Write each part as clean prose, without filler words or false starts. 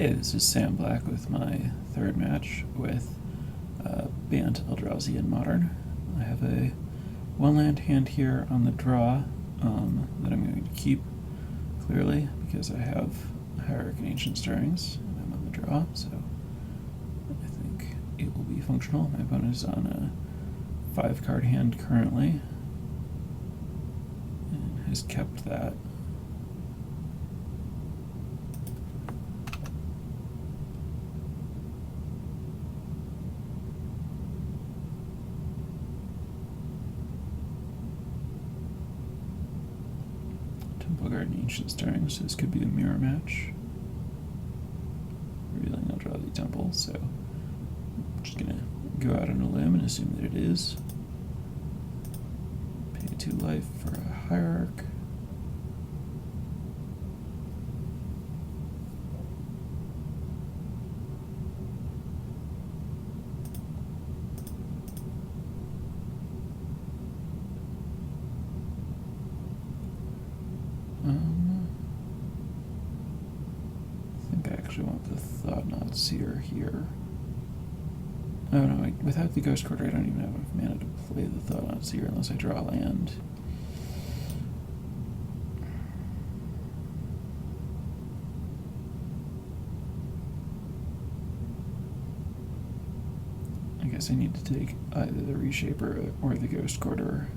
Hey, this is Sam Black with my third match with Bant, Eldrazi, and Modern. I have a one-land hand here on the draw that I'm going to keep, clearly, because I have Hierarch and Ancient Stirrings, and I'm on the draw, so I think it will be functional. My opponent is on a 5-card hand currently, and has kept that. Garden Ancient Stirrings, so this could be a mirror match. Revealing Eldrazi Temple, so I'm just gonna go out on a limb and assume that it is. Pay 2 life for a Hierarch. I think I actually want the Thought-Knot Seer here. Oh no, without the Ghost Quarter I don't even have enough mana to play the Thought-Knot Seer unless I draw land. I guess I need to take either the Reshaper or the Ghost Quarter.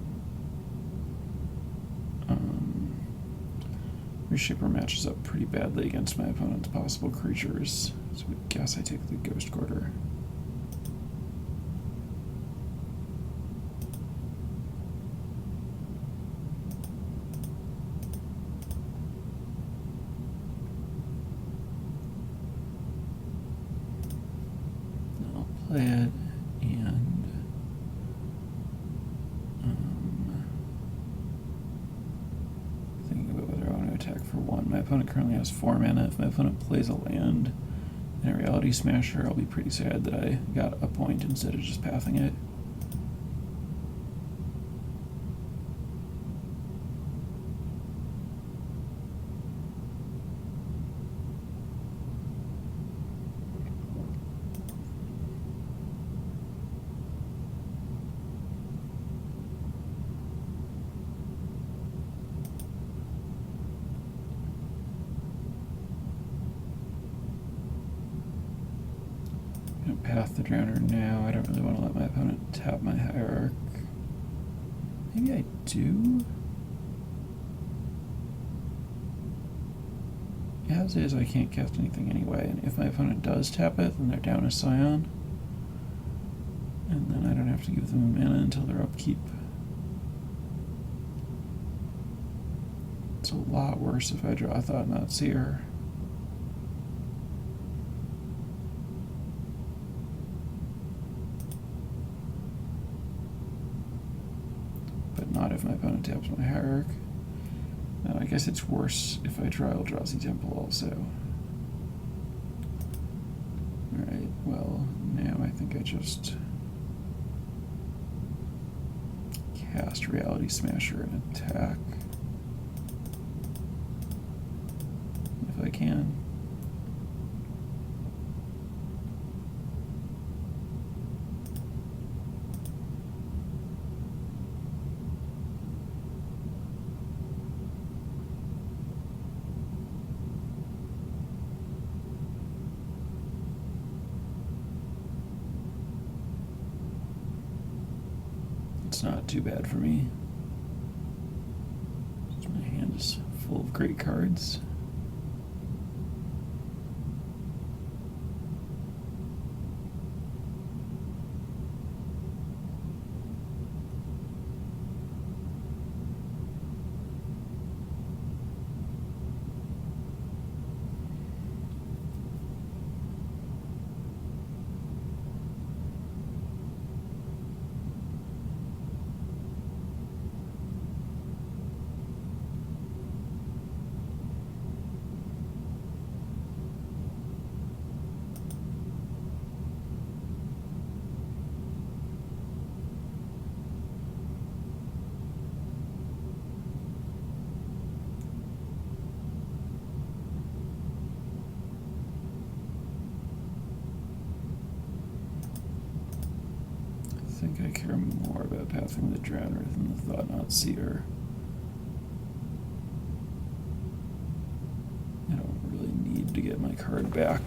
Reshaper matches up pretty badly against my opponent's possible creatures, so I guess I take the Ghost Quarter. I'll play it, and attack for 1. My opponent currently has 4 mana. If my opponent plays a land in a Reality Smasher, I'll be pretty sad that I got a point instead of just pathing it. Path the Drowner now. I don't really want to let my opponent tap my Hierarch. Maybe I do? As is, I can't cast anything anyway, and if my opponent does tap it, then they're down a Scion. And then I don't have to give them mana until their upkeep. It's a lot worse if I draw a Thought-Knot Seer. Not if my opponent taps my Hierarch. I guess it's worse if I draw Eldrazi Temple also. Alright, well, now I think I just cast Reality Smasher and attack. If I can. It's not too bad for me. My hand is full of great cards. think I care more about Pathing the Drowner than the Thought-Knot Seer. I don't really need to get my card back.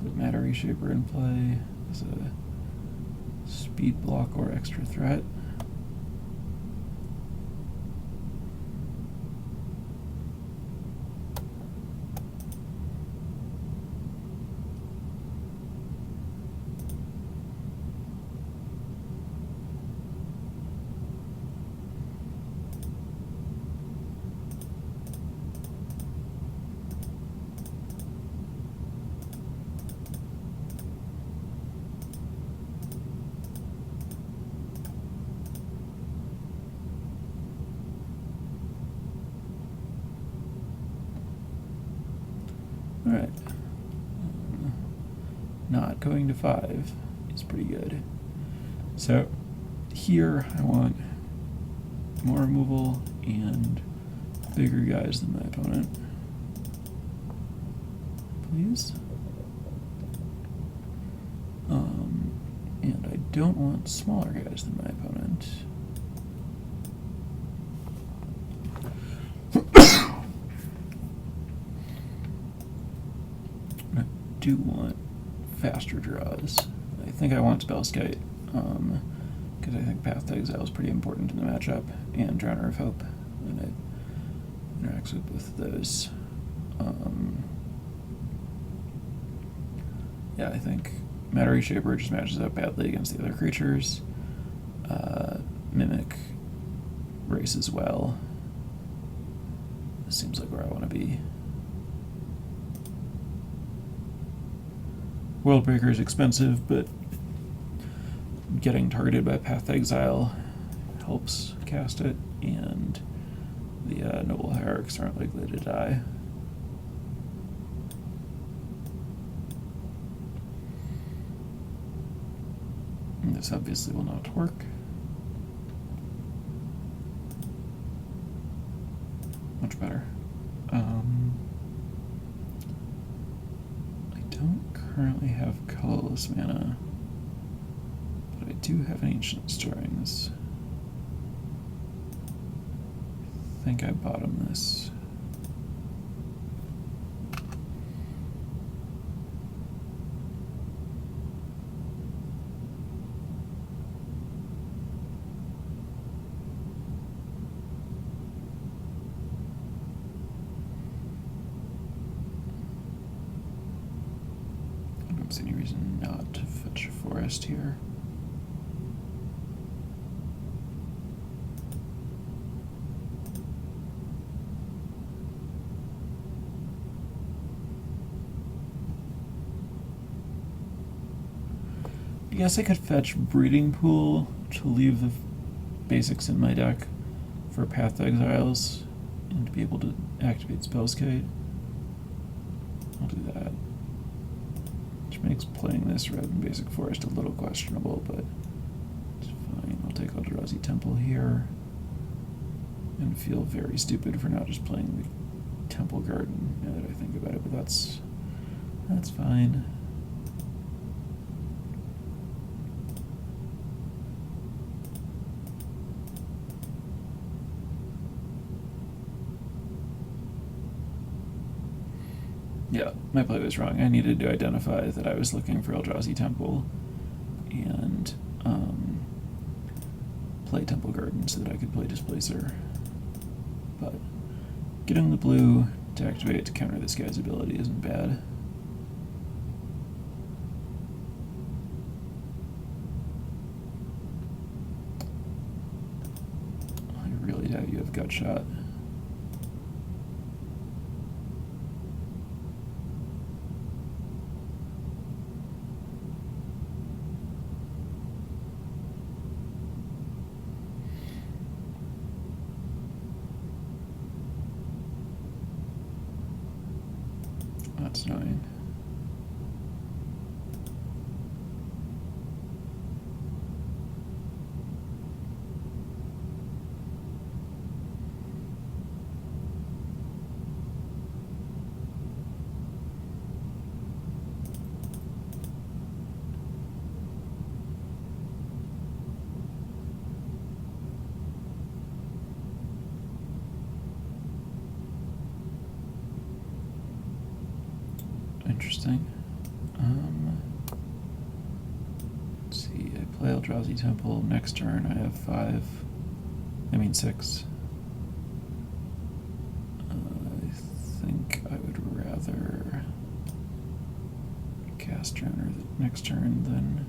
Put Matter Reshaper in play as a speed block or extra threat. Alright. Not going to 5 is pretty good. So here I want more removal and bigger guys than my opponent. Please. And I don't want smaller guys than my opponent. I do want faster draws. I think I want Spellskite, because I think Path to Exile is pretty important in the matchup, and Drowner of Hope, and it interacts with both of those. Yeah, I think Matter Reshaper just matches up badly against the other creatures. Mimic race as well. This seems like where I want to be. Worldbreaker is expensive, but getting targeted by Path to Exile helps cast it, and the Noble Hierarchs aren't likely to die. And this obviously will not work. Much better. I don't currently have colorless mana, but I do have an Ancient Stirrings. I think I bottom this. I don't see any reason not to fetch a forest here. I guess I could fetch Breeding Pool to leave the basics in my deck for Path to Exiles and to be able to activate Spellskite. I'll do that. Which makes playing this rather than Basic Forest a little questionable, but it's fine. I'll take Eldrazi Temple here and feel very stupid for not just playing the Temple Garden now that I think about it, but that's fine. Yeah, my play was wrong. I needed to identify that I was looking for Eldrazi Temple Temple Garden so that I could play Displacer. But getting the blue to activate to counter this guy's ability isn't bad. I really doubt you have Gut Shot. That's annoying. Interesting. Let's see, I play Eldrazi Temple. Next turn I have 6. I think I would rather cast Droner the next turn than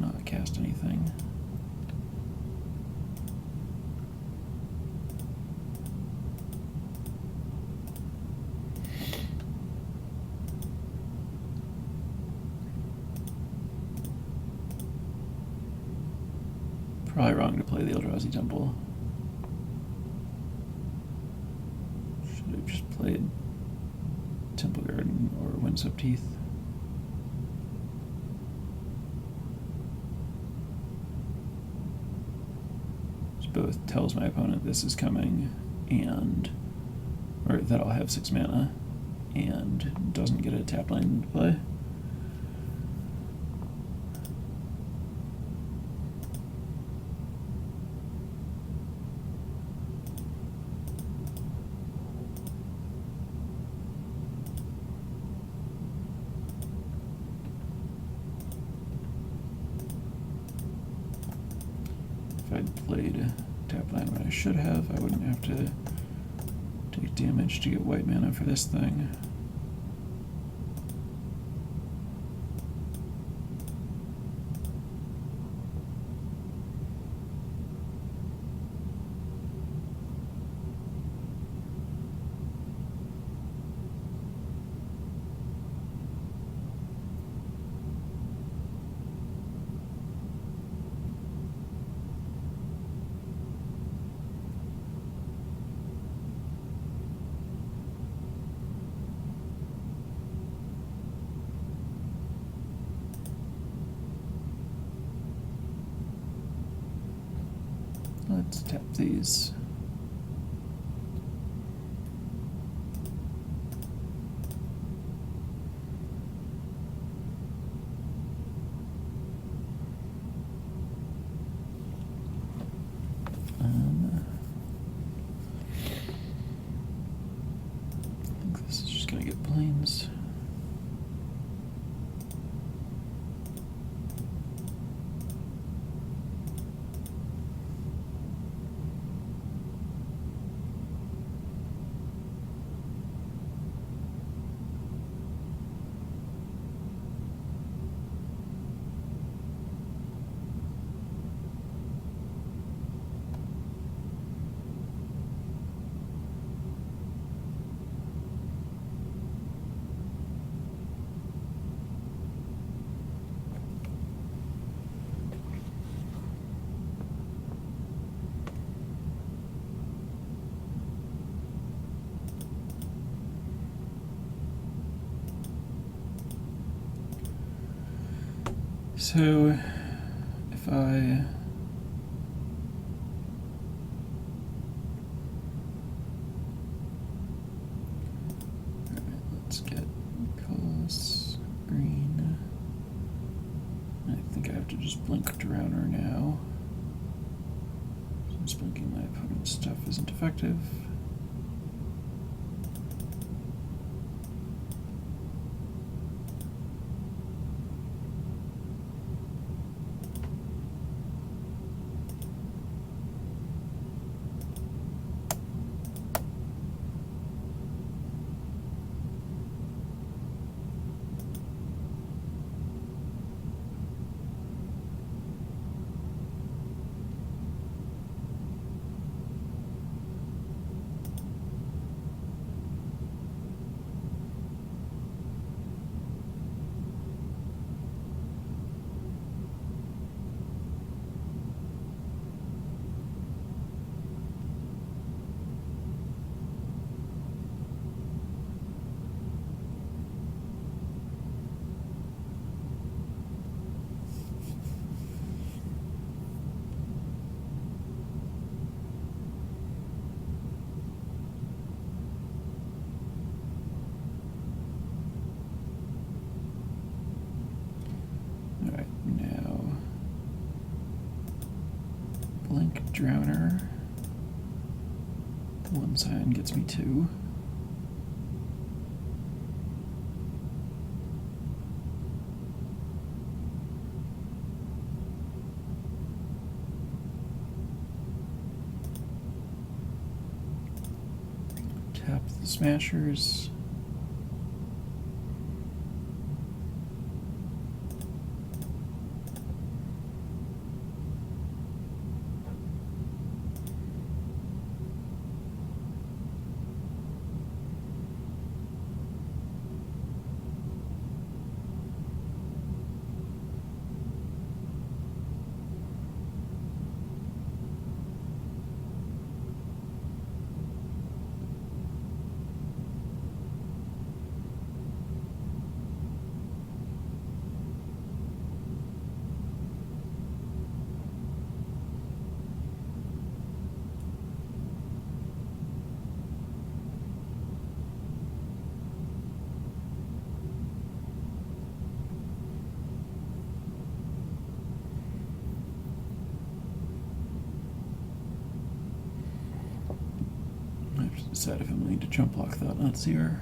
not cast anything. Probably wrong to play the Eldrazi Temple. Should have just played Temple Garden or Windswept Heath. This both tells my opponent this is coming or that I'll have 6 mana and doesn't get a tap land to play. If I'd played tap land when I should have, I wouldn't have to take damage to get white mana for this thing. Let's tap these. I think this is just gonna get planes. So, if I... Alright, let's get colorless green. I think I have to just blink Drowner now, since blinking my opponent's stuff isn't effective. Blink Drowner. One Scion gets me 2. Tap the Smashers. I have to decide if I'm willing to jump block Thought-Knot-Seer.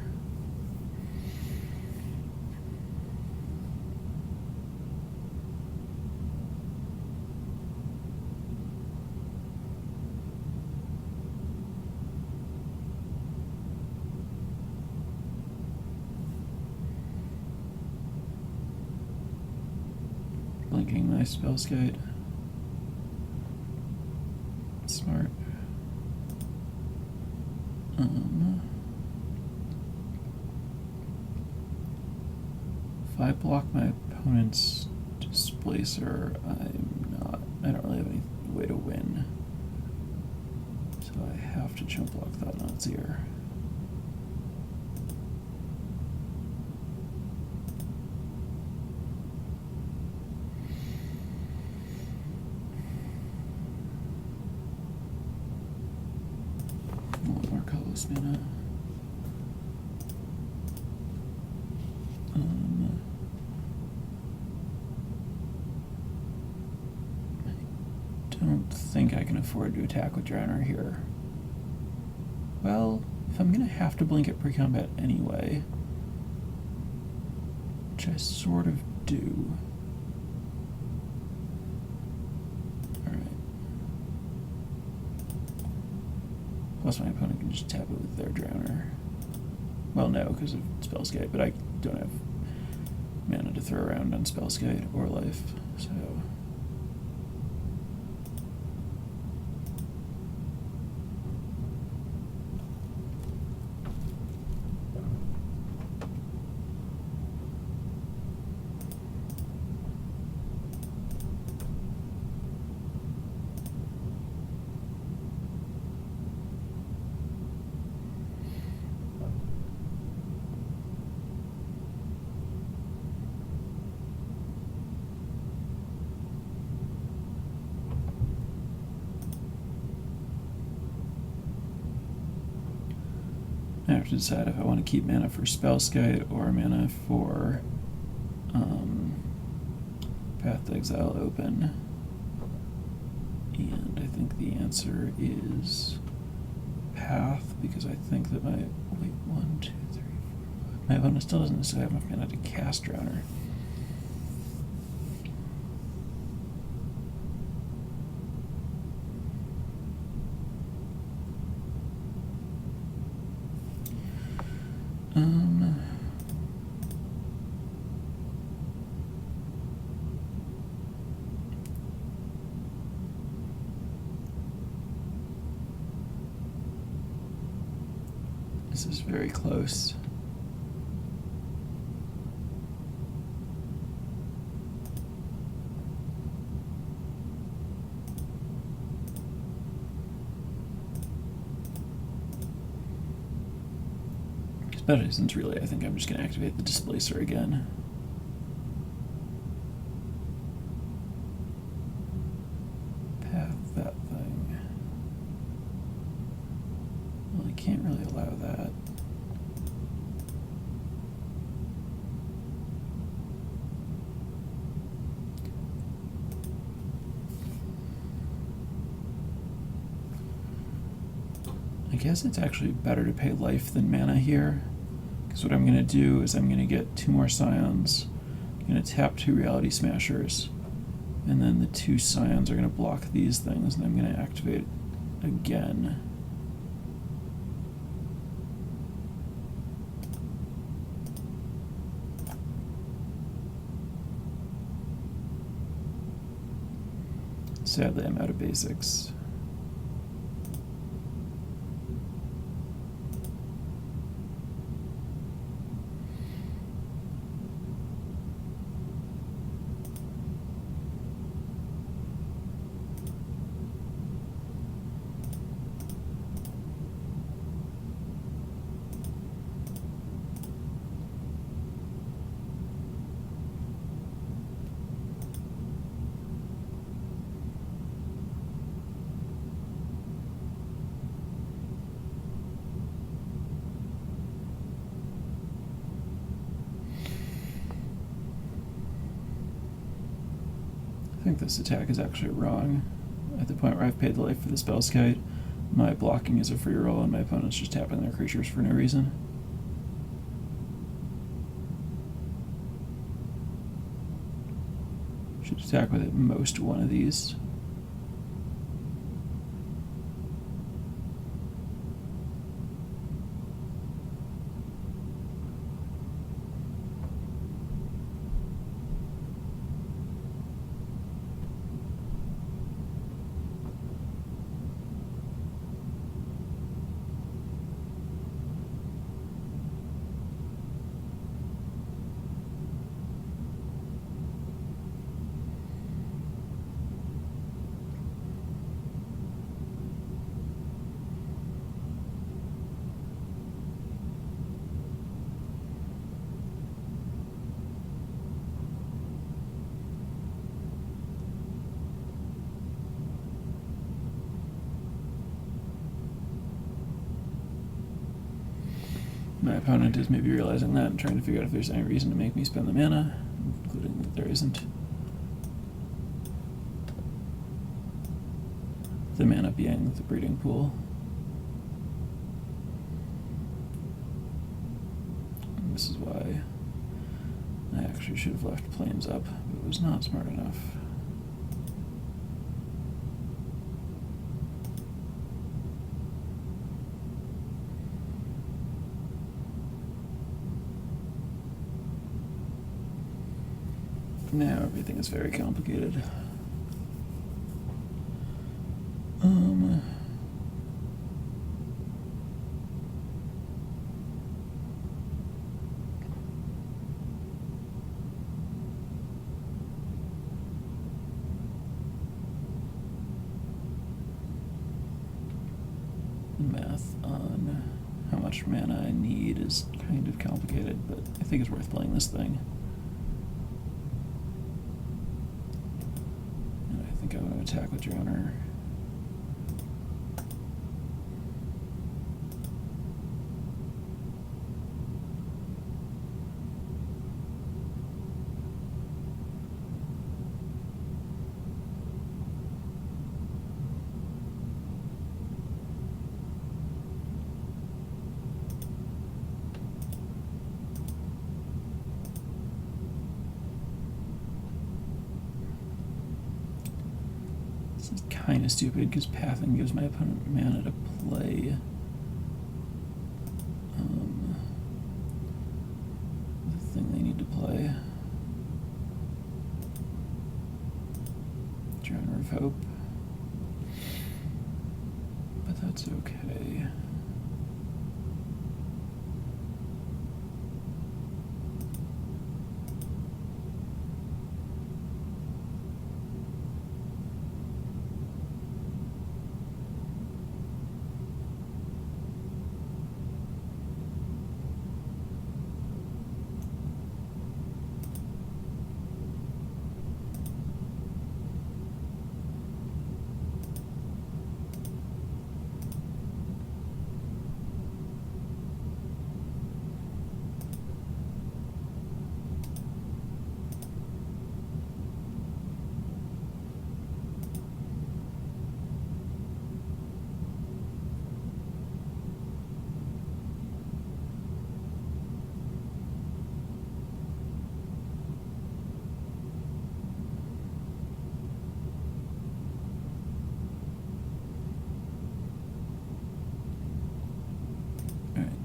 Blinking my Spellskite. Smart. If I block my opponent's Displacer, I don't really have any way to win. So I have to jump block Thought-Knot-Seer. One more colorless mana. I don't think I can afford to attack with Drowner here. Well, if I'm gonna have to blink at pre-combat anyway, which I sort of do. Alright. Plus my opponent can just tap it with their Drowner. Well, no, because of Spellskite, but I don't have mana to throw around on Spellskite or life, so... I have to decide if I want to keep mana for Spellskite or mana for Path to Exile open. And I think the answer is Path, because I think that my... Wait, 1, 2, 3, 4, 5... My opponent still doesn't necessarily have enough mana to cast Drowner. This is very close. Especially since really I think I'm just going to activate the Displacer again. Path that thing. Well, I can't really allow that. guess it's actually better to pay life than mana here, because what I'm going to do is I'm going to get 2 more Scions, I'm going to tap 2 Reality Smashers, and then the 2 Scions are going to block these things, and I'm going to activate again. Sadly, I'm out of basics. I think this attack is actually wrong. At the point where I've paid the life for the Spellskite, my blocking is a free roll and my opponent's just tapping their creatures for no reason. Should attack with at most one of these. My opponent is maybe realizing that and trying to figure out if there's any reason to make me spend the mana, including that there isn't. The mana being the breeding pool. And this is why I actually should have left Plains up, but was not smart enough. Now everything is very complicated. Math on how much mana I need is kind of complicated, but I think it's worth playing this thing. And I think I want to attack with Droner. This is kind of stupid because pathing gives my opponent mana to play. The thing they need to play. Droner of Hope. But that's okay.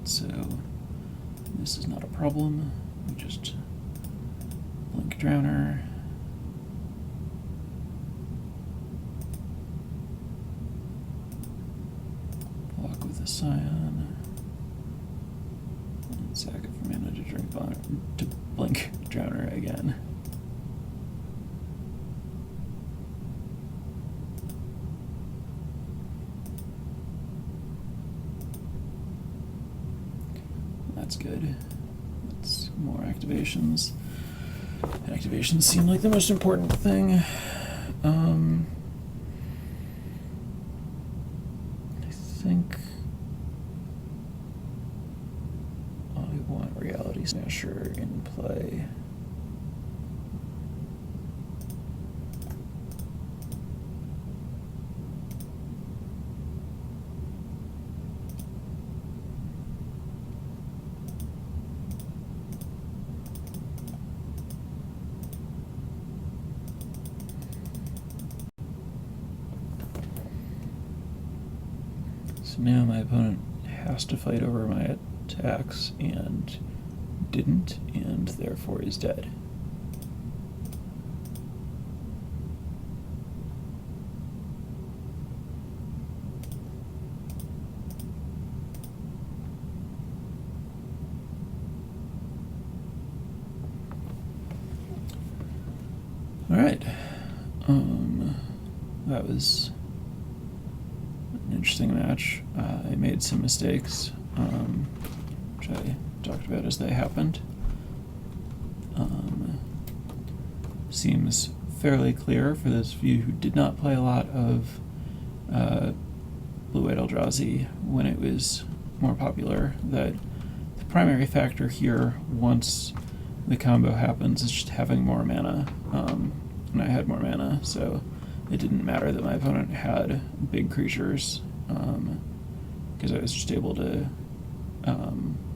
so this is not a problem. We just blink Drowner. Block with a Scion. And sack it for mana to blink Drowner again. That's good. That's more activations. Activations seem like the most important thing. I think I want Reality Smasher in play. So now my opponent has to fight over my attacks and didn't, and therefore is dead. All right. That was an interesting match. I made some mistakes, which I talked about as they happened. Seems fairly clear for those of you who did not play a lot of Blue-White Eldrazi when it was more popular, that the primary factor here, once the combo happens, is just having more mana. And I had more mana, so it didn't matter that my opponent had big creatures, because I was just able to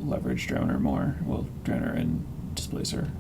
leverage Drowner more. Well, Drowner and Displacer.